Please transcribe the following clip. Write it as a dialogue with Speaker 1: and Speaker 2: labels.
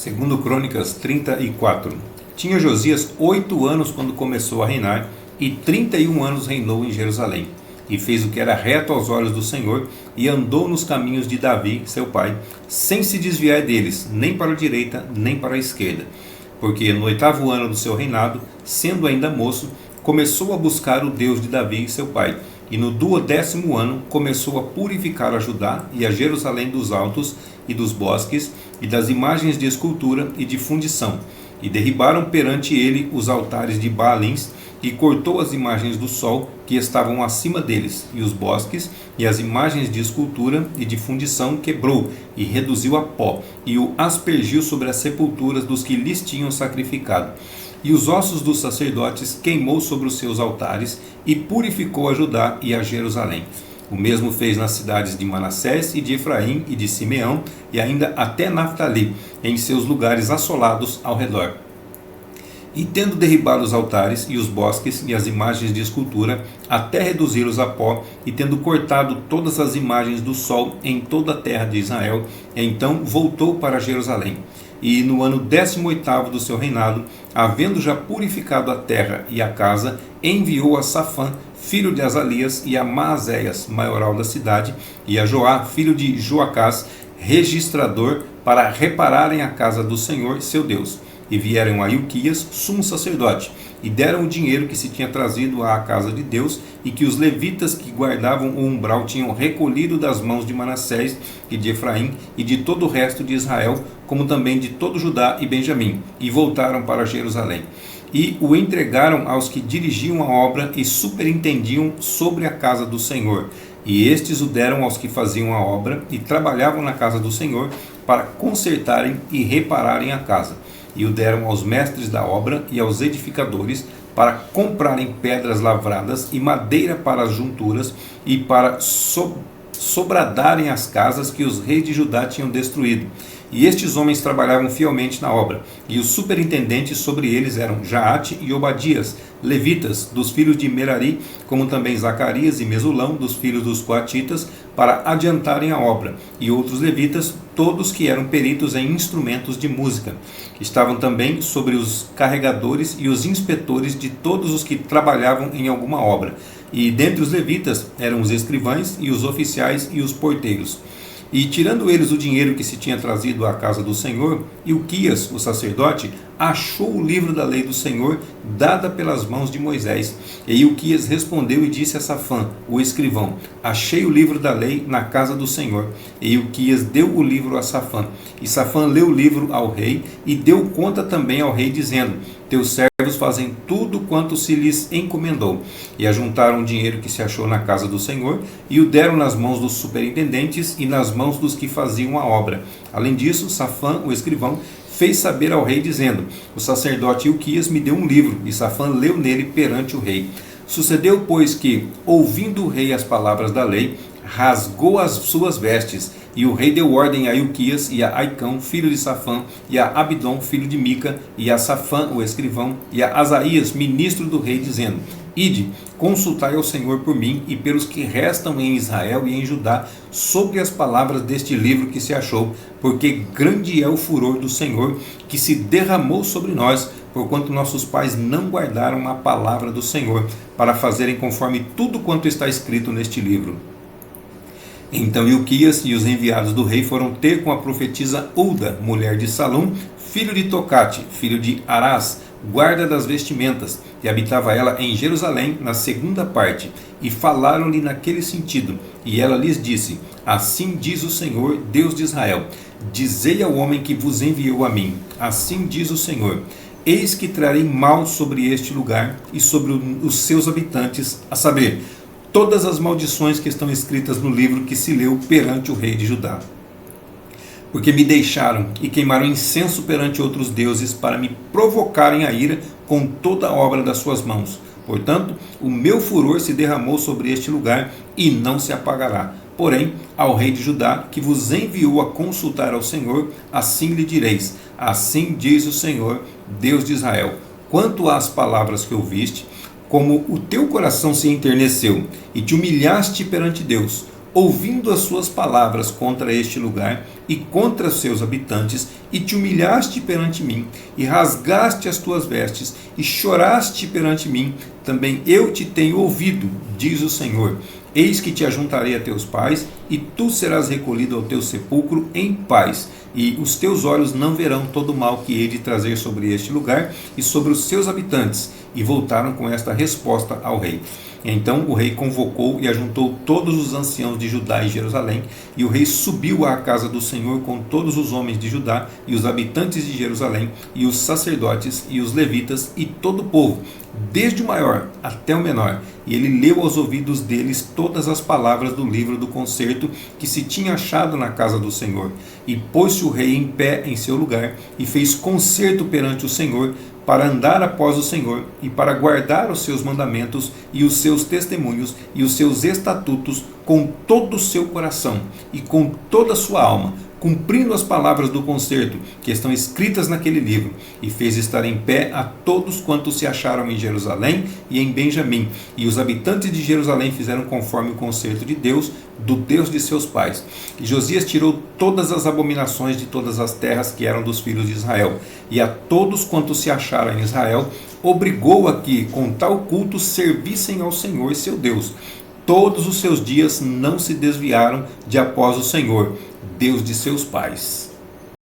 Speaker 1: Segundo Crônicas 34. Tinha Josias 8 anos quando começou a reinar, e 31 anos reinou em Jerusalém. E fez o que era reto aos olhos do Senhor, e andou nos caminhos de Davi, seu pai, sem se desviar deles, nem para a direita, nem para a esquerda. Porque no 8º ano do seu reinado, sendo ainda moço, começou a buscar o Deus de Davi, seu pai. E no 12º ano começou a purificar a Judá e a Jerusalém dos altos e dos bosques, e das imagens de escultura e de fundição. E derribaram perante ele os altares de Baalins, e cortou as imagens do sol que estavam acima deles, e os bosques, e as imagens de escultura e de fundição quebrou, e reduziu a pó, e o aspergiu sobre as sepulturas dos que lhes tinham sacrificado. E os ossos dos sacerdotes queimou sobre os seus altares, e purificou a Judá e a Jerusalém. O mesmo fez nas cidades de Manassés e de Efraim e de Simeão, e ainda até Naftali, em seus lugares assolados ao redor. E tendo derribado os altares e os bosques e as imagens de escultura, até reduzi-los a pó, e tendo cortado todas as imagens do sol em toda a terra de Israel, então voltou para Jerusalém. E no ano 18º do seu reinado, havendo já purificado a terra e a casa, enviou a Safã, filho de Azalias, e a Maazéias, maioral da cidade, e a Joá, filho de Joacás, registrador, para repararem a casa do Senhor, seu Deus. E vieram a Ilquias, sumo sacerdote, e deram o dinheiro que se tinha trazido à casa de Deus, e que os levitas que guardavam o umbral tinham recolhido das mãos de Manassés e de Efraim e de todo o resto de Israel, como também de todo Judá e Benjamim, e voltaram para Jerusalém. E o entregaram aos que dirigiam a obra e superintendiam sobre a casa do Senhor. E estes o deram aos que faziam a obra e trabalhavam na casa do Senhor, para consertarem e repararem a casa. E o deram aos mestres da obra e aos edificadores, para comprarem pedras lavradas e madeira para as junturas, e para sobradarem as casas que os reis de Judá tinham destruído. E estes homens trabalhavam fielmente na obra, e os superintendentes sobre eles eram Jaate e Obadias, levitas, dos filhos de Merari, como também Zacarias e Mesulão, dos filhos dos coatitas, para adiantarem a obra, e outros levitas, todos que eram peritos em instrumentos de música. Estavam também sobre os carregadores e os inspetores de todos os que trabalhavam em alguma obra. E dentre os levitas eram os escrivães e os oficiais e os porteiros. E tirando eles o dinheiro que se tinha trazido à casa do Senhor, Ilquias, o sacerdote, achou o livro da lei do Senhor, dada pelas mãos de Moisés. E Ilquias respondeu e disse a Safã, o escrivão: achei o livro da lei na casa do Senhor. E Ilquias deu o livro a Safã. E Safã leu o livro ao rei, e deu conta também ao rei, dizendo: teus servos fazem tudo quanto se lhes encomendou. E ajuntaram o dinheiro que se achou na casa do Senhor, e o deram nas mãos dos superintendentes e nas mãos dos que faziam a obra. Além disso, Safã, o escrivão, fez saber ao rei, dizendo: o sacerdote Ilquias me deu um livro, e Safã leu nele perante o rei. Sucedeu, pois, que, ouvindo o rei as palavras da lei, rasgou as suas vestes, e o rei deu ordem a Ilquias e a Aicão, filho de Safã, e a Abidom, filho de Mica, e a Safã, o escrivão, e a Asaías, ministro do rei, dizendo: ide, consultai ao Senhor por mim e pelos que restam em Israel e em Judá, sobre as palavras deste livro que se achou, porque grande é o furor do Senhor, que se derramou sobre nós, porquanto nossos pais não guardaram a palavra do Senhor, para fazerem conforme tudo quanto está escrito neste livro. Então Ilquias e os enviados do rei foram ter com a profetisa Ulda, mulher de Salum, filho de Tocate, filho de Arás, guarda das vestimentas, e habitava ela em Jerusalém, na segunda parte, e falaram-lhe naquele sentido. E ela lhes disse: assim diz o Senhor, Deus de Israel: dizei ao homem que vos enviou a mim, assim diz o Senhor: eis que trarei mal sobre este lugar e sobre os seus habitantes, a saber, todas as maldições que estão escritas no livro que se leu perante o rei de Judá. Porque me deixaram e queimaram incenso perante outros deuses, para me provocarem a ira com toda a obra das suas mãos. Portanto, o meu furor se derramou sobre este lugar e não se apagará. Porém, ao rei de Judá, que vos enviou a consultar ao Senhor, assim lhe direis: assim diz o Senhor, Deus de Israel: quanto às palavras que ouviste, como o teu coração se enterneceu e te humilhaste perante Deus, ouvindo as suas palavras contra este lugar e contra os seus habitantes, e te humilhaste perante mim, e rasgaste as tuas vestes, e choraste perante mim, também eu te tenho ouvido, diz o Senhor. Eis que te ajuntarei a teus pais, e tu serás recolhido ao teu sepulcro em paz, e os teus olhos não verão todo o mal que hei de trazer sobre este lugar e sobre os seus habitantes. E voltaram com esta resposta ao rei. Então o rei convocou e ajuntou todos os anciãos de Judá e Jerusalém, e o rei subiu à casa do Senhor com todos os homens de Judá e os habitantes de Jerusalém, e os sacerdotes e os levitas e todo o povo, desde o maior até o menor, e ele leu aos ouvidos deles todas as palavras do livro do concerto que se tinha achado na casa do Senhor. E pôs-se o rei em pé em seu lugar, e fez concerto perante o Senhor, para andar após o Senhor, e para guardar os seus mandamentos, e os seus testemunhos, e os seus estatutos, com todo o seu coração, e com toda a sua alma, cumprindo as palavras do concerto, que estão escritas naquele livro, e fez estar em pé a todos quantos se acharam em Jerusalém e em Benjamim, e os habitantes de Jerusalém fizeram conforme o concerto de Deus, do Deus de seus pais. E Josias tirou todas as abominações de todas as terras que eram dos filhos de Israel, e a todos quantos se acharam em Israel, obrigou a que, com tal culto, servissem ao Senhor seu Deus. Todos os seus dias não se desviaram de após o Senhor, Deus de seus pais.